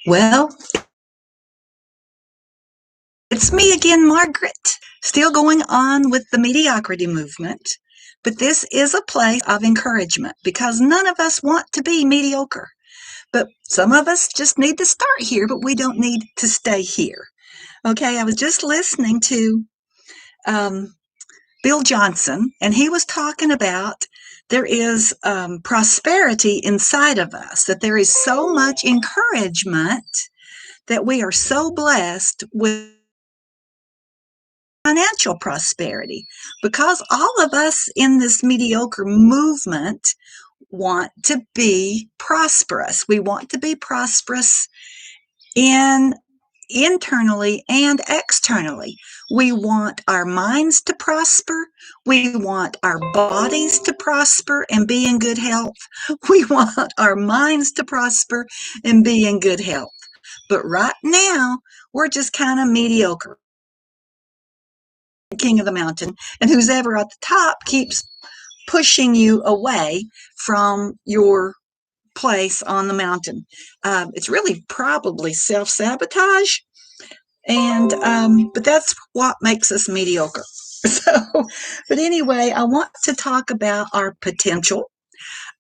Well, it's me again, Margaret, still going on with the mediocrity movement. But this is a place of encouragement because none of us want to be mediocre. But some of us just need to start here, but we don't need to stay here. Okay, I was just listening to um, Bill Johnson, and he was talking about there is prosperity inside of us, that there is so much encouragement, that we are so blessed with financial prosperity, because all of us in this mediocre movement want to be prosperous. We want to be prosperous in internally and externally. We want our minds to prosper. We want our bodies to prosper and be in good health. We want our minds to prosper and be in good health. But right now, we're just kind of mediocre. King of the mountain, and who's ever at the top keeps pushing you away from your place on the mountain. It's really probably self-sabotage, and but that's what makes us mediocre. So, but anyway, I want to talk about our potential,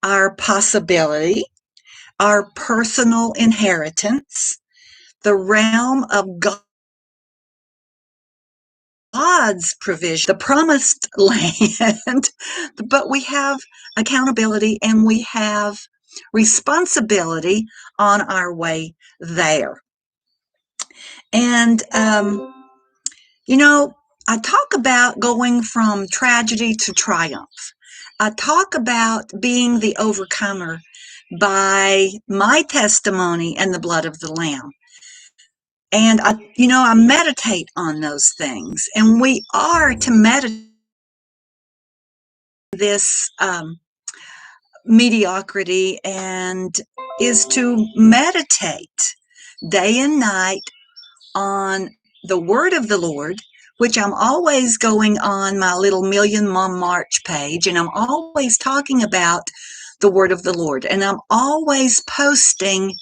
our possibility, our personal inheritance, the realm of God's provision, the promised land, but we have accountability and we have responsibility on our way there. And, I talk about going from tragedy to triumph. I talk about being the overcomer by my testimony and the blood of the Lamb. And I meditate on those things, and we are to meditate this mediocrity, and is to meditate day and night on the word of the Lord, which I'm always going on my little Million Mom March page, and I'm always talking about the word of the Lord, and I'm always posting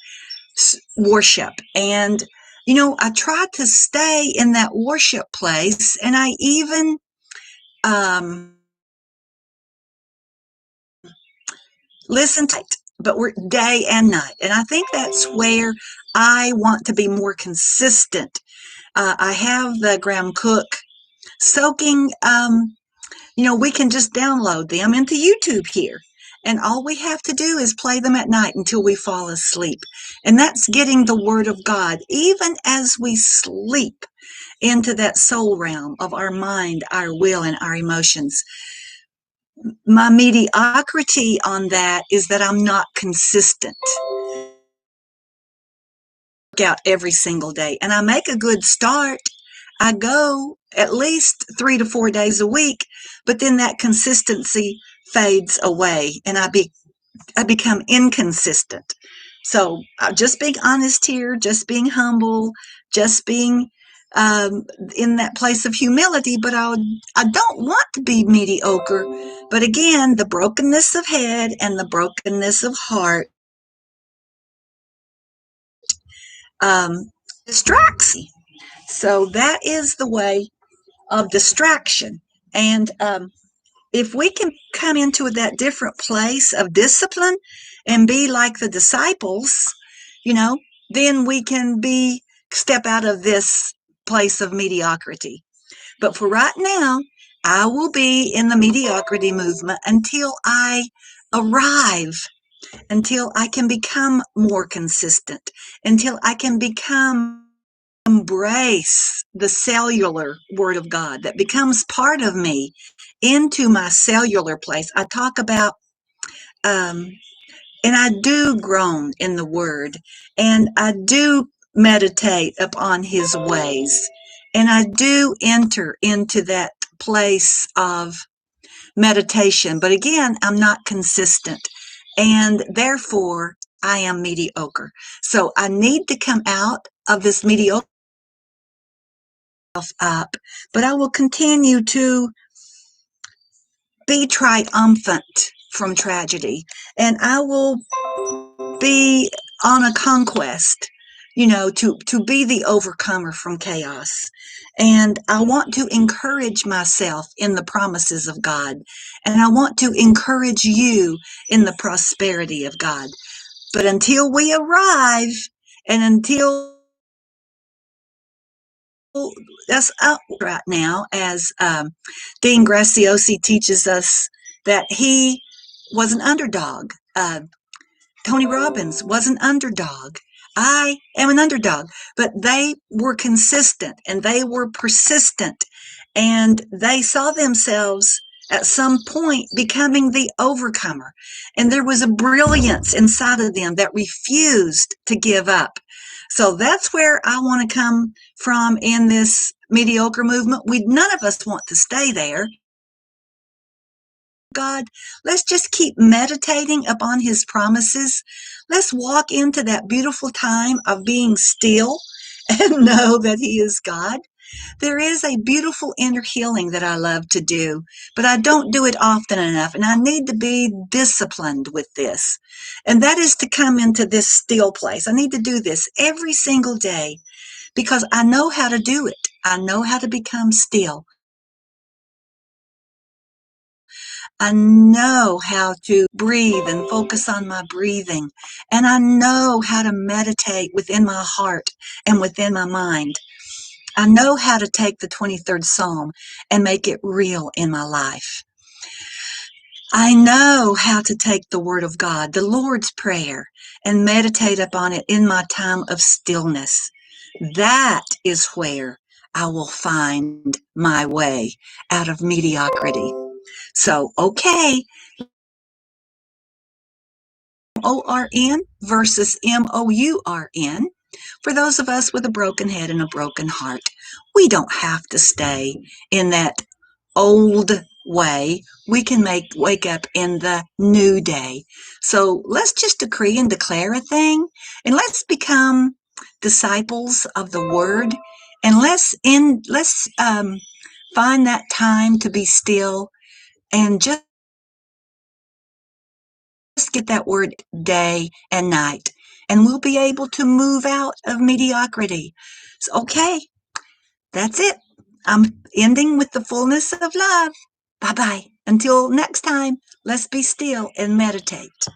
worship. And I try to stay in that worship place, and I even listen to it, but we're day and night. And I think that's where I want to be more consistent. I have the Graham Cook soaking, we can just download them into YouTube here. And all we have to do is play them at night until we fall asleep. And that's getting the word of God, even as we sleep, into that soul realm of our mind, our will, and our emotions. My mediocrity on that is that I'm not consistent. Out every single day, and I make a good start. I go at least 3 to 4 days a week, but then that consistency fades away, and I become inconsistent. So just being honest here, just being humble, just being in that place of humility. But I don't want to be mediocre. But again, the brokenness of head and the brokenness of heart distracts me. So that is the way of distraction. And if we can come into that different place of discipline and be like the disciples, then we can step out of this place of mediocrity. But for right now, I will be in the mediocrity movement until I arrive, until I can become more consistent, until I can embrace the cellular word of God that becomes part of me into my cellular place. I talk about, and I do groan in the word, and I do meditate upon his ways, and I do enter into that place of meditation. But again, I'm not consistent, and therefore I am mediocre. So I need to come out of this mediocre up, but I will continue to be triumphant from tragedy, and I will be on a conquest, to be the overcomer from chaos. And I want to encourage myself in the promises of God. And I want to encourage you in the prosperity of God. But until we arrive, and until that's up right now, as Dean Graciosi teaches us, that he was an underdog. Tony Robbins was an underdog. I am an underdog, but they were consistent and they were persistent, and they saw themselves at some point becoming the overcomer. And there was a brilliance inside of them that refused to give up. So that's where I want to come from in this mediocre movement. None of us want to stay there. God, let's just keep meditating upon his promises. Let's walk into that beautiful time of being still and know that he is God. There is a beautiful inner healing that I love to do, but I don't do it often enough, and I need to be disciplined with this. And that is to come into this still place. I need to do this every single day because I know how to do it. I know how to become still. I know how to breathe and focus on my breathing. And I know how to meditate within my heart and within my mind. I know how to take the 23rd Psalm and make it real in my life. I know how to take the Word of God, the Lord's Prayer, and meditate upon it in my time of stillness. That is where I will find my way out of mediocrity. So, okay, O-R-N versus M-O-U-R-N. For those of us with a broken head and a broken heart, we don't have to stay in that old way. We can wake up in the new day. So let's just decree and declare a thing, and let's become disciples of the Word, and let's find that time to be still and just get that word day and night, and we'll be able to move out of mediocrity. So, okay, that's it. I'm ending with the fullness of love. Bye bye. Until next time, let's be still and meditate.